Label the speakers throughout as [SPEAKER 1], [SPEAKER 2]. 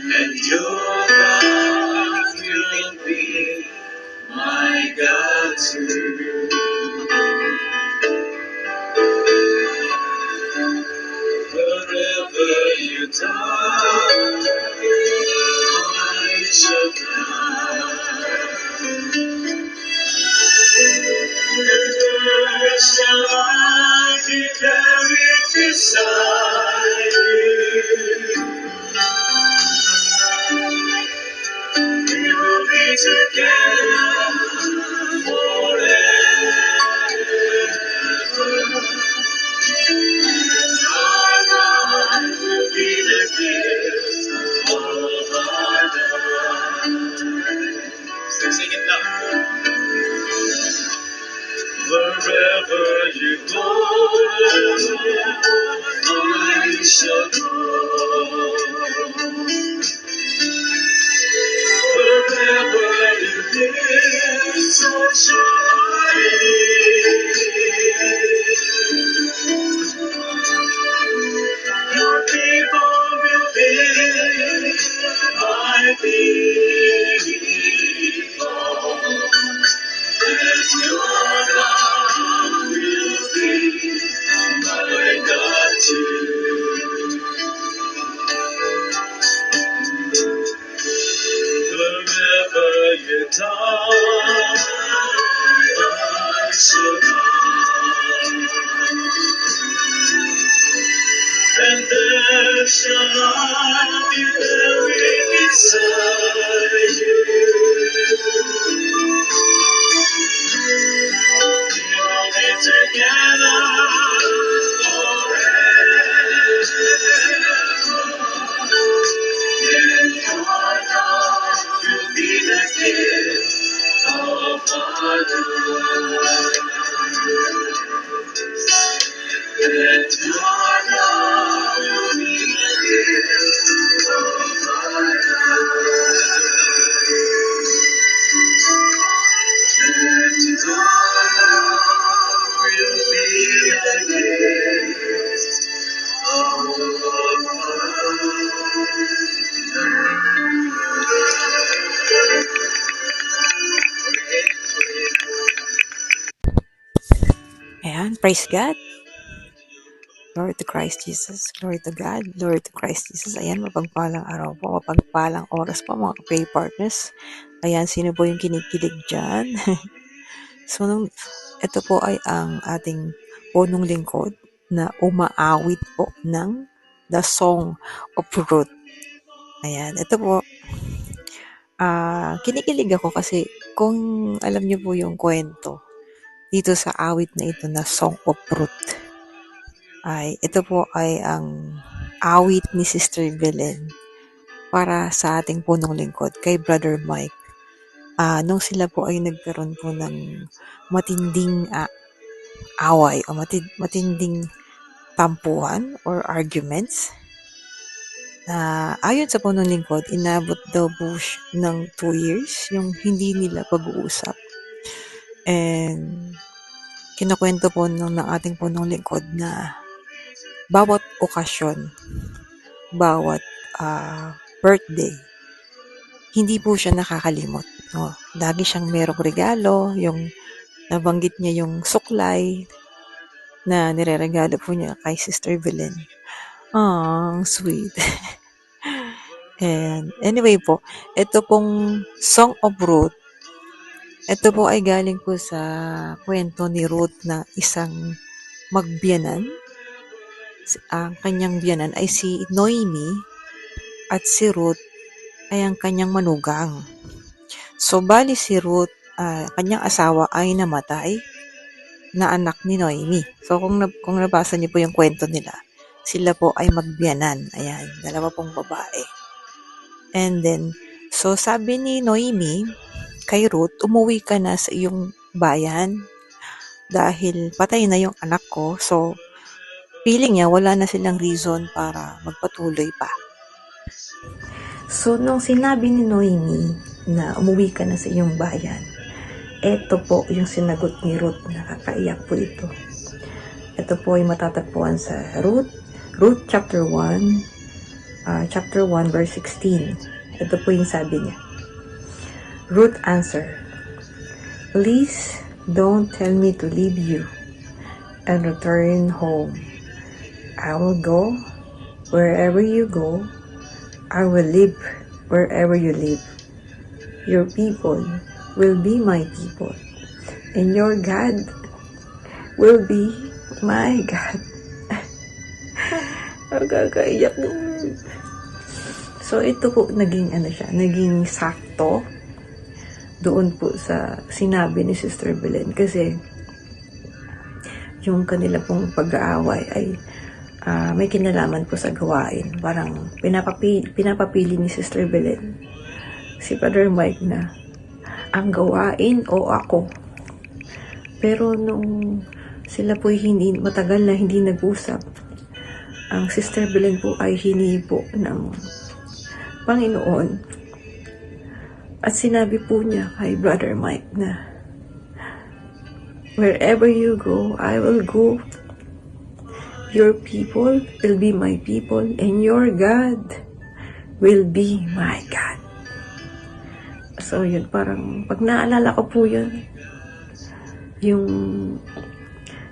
[SPEAKER 1] and your God will be my God too. Wherever you die, I shall die. And where shall I be buried beside you? We will be together forever. And our life will be the gift of our lives. Sing it now. Wherever you go, I shall go. Wherever you live, so shall I live. Your people will be my people, and your God will be my God too. Wherever you die, I shall die. And there shall I be buried beside you. We will be together forever. And your love will be the gift of our lives. And your love will be the gift of our lives. And your love will be the gift of our
[SPEAKER 2] Ayan, praise God. Glory to Christ Jesus. Glory to God. Glory to Christ Jesus. Ayan, mapagpalang araw po, mapagpalang oras po mga pray partners. Ayan, sino po yung kinikilig dyan? So, ito po ay ang ating punong lingkod na umaawit po ng The Song of Ruth. Ayan, ito po, kinikilig ako kasi kung alam niyo po yung kwento dito sa awit na ito na Song of Ruth, ito po ay ang awit ni Sister Belen para sa ating punong lingkod kay Brother Mike. Nung sila po ay nagkaroon po ng matinding away o matinding tampuhan or arguments, ayon sa punong lingkod, inabot daw po ng 2 years yung hindi nila pag-uusap. And kinukwento po ng ating punong lingkod na bawat okasyon, bawat birthday, hindi po siya nakakalimot. No? Lagi siyang merong regalo, yung nabanggit niya yung suklay na nireregalo po niya kay Sister Belen. Sweet. And anyway po, ito pong Song of Ruth, ito po ay galing po sa kwento ni Ruth na isang magbiyanan. Ang kanyang biyanan ay si Noemi at si Ruth ay ang kanyang manugang. So, bali si Ruth, kanyang asawa ay namatay na anak ni Noemi. So, kung nabasa niyo po yung kwento nila, sila po ay magbiyanan. Ayan, 2 pong babae. And then, so sabi ni Noemi kay Ruth, umuwi ka na sa iyong bayan dahil patay na yung anak ko. So, feeling niya wala na silang reason para magpatuloy pa. So, nung sinabi ni Noemi na umuwi ka na sa iyong bayan, eto po yung sinagot ni Ruth. Nakakaiyak po ito. Ito po ay matatagpuan sa Ruth chapter 1, chapter 1, verse 16. Ito po yung sabi niya. Ruth answered, please don't tell me to leave you and return home. I will go wherever you go. I will live wherever you live. Your people will be my people, and your God will be my God. Magkakaiyak naman. So, ito po naging naging sakto doon po sa sinabi ni Sister Belen, kasi yung kanila pong pag-aaway ay may kinalaman po sa gawain. Parang pinapapili ni Sister Belen si Brother Mike na ang gawain o ako. Pero nung sila po matagal na hindi nag-usap, ang Sister Belen po ay hingi po ng Panginoon. At sinabi po niya kay Brother Mike na, wherever you go, I will go. Your people will be my people, and your God will be my God. So yun, parang pag naalala ko po yun, yung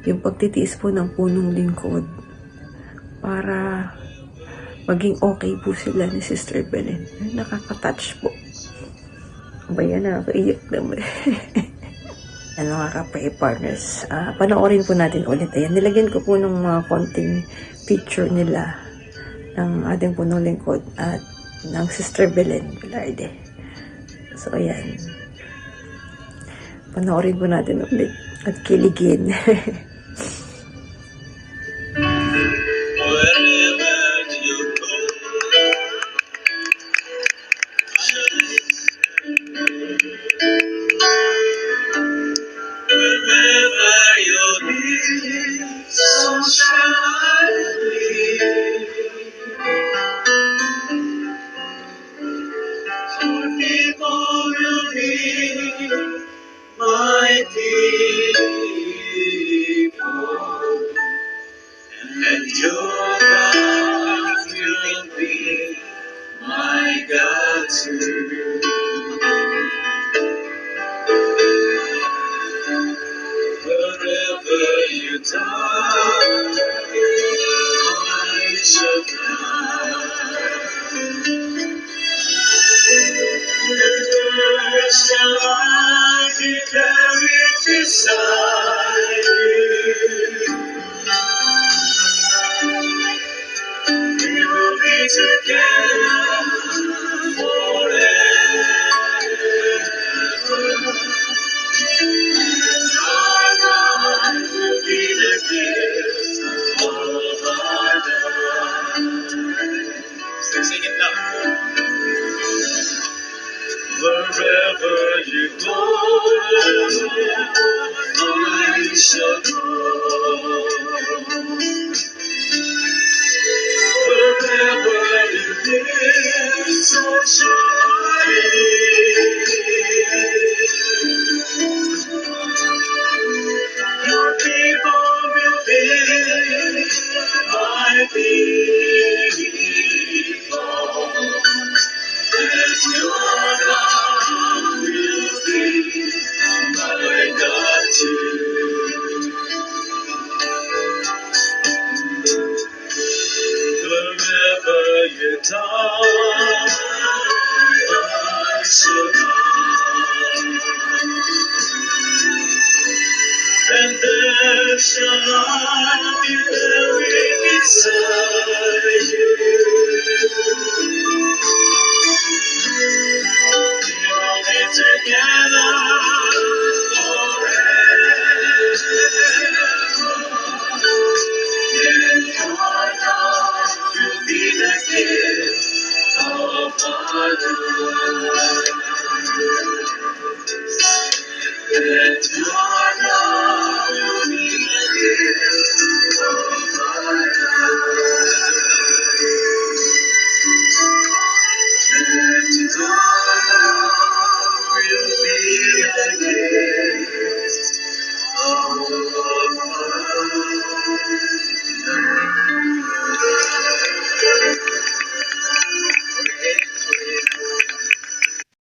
[SPEAKER 2] pagtitiis po ng punong lingkod para maging okay po sila ni Sister Belen. Nakaka-touch po. Bayan, nakakaiyak naman. Mga ka-pray partners, panoorin po natin ulit. Ayan, nilagyan ko po ng mga konting picture nila ng ating punong lingkod at ng Sister Belen Velarde. So, ayan. Panoorin po natin ulit at kiligin.
[SPEAKER 1] My people, and your God will be my God too. Wherever you die, I shall die. Never shall I be carried beside you. We will be together forever. And our life will be the gift of our lives. Sing it now. Wherever you go, I shall go. Wherever you live, so shall I live. Your people will be my people. And your God will be my God too. Wherever you die,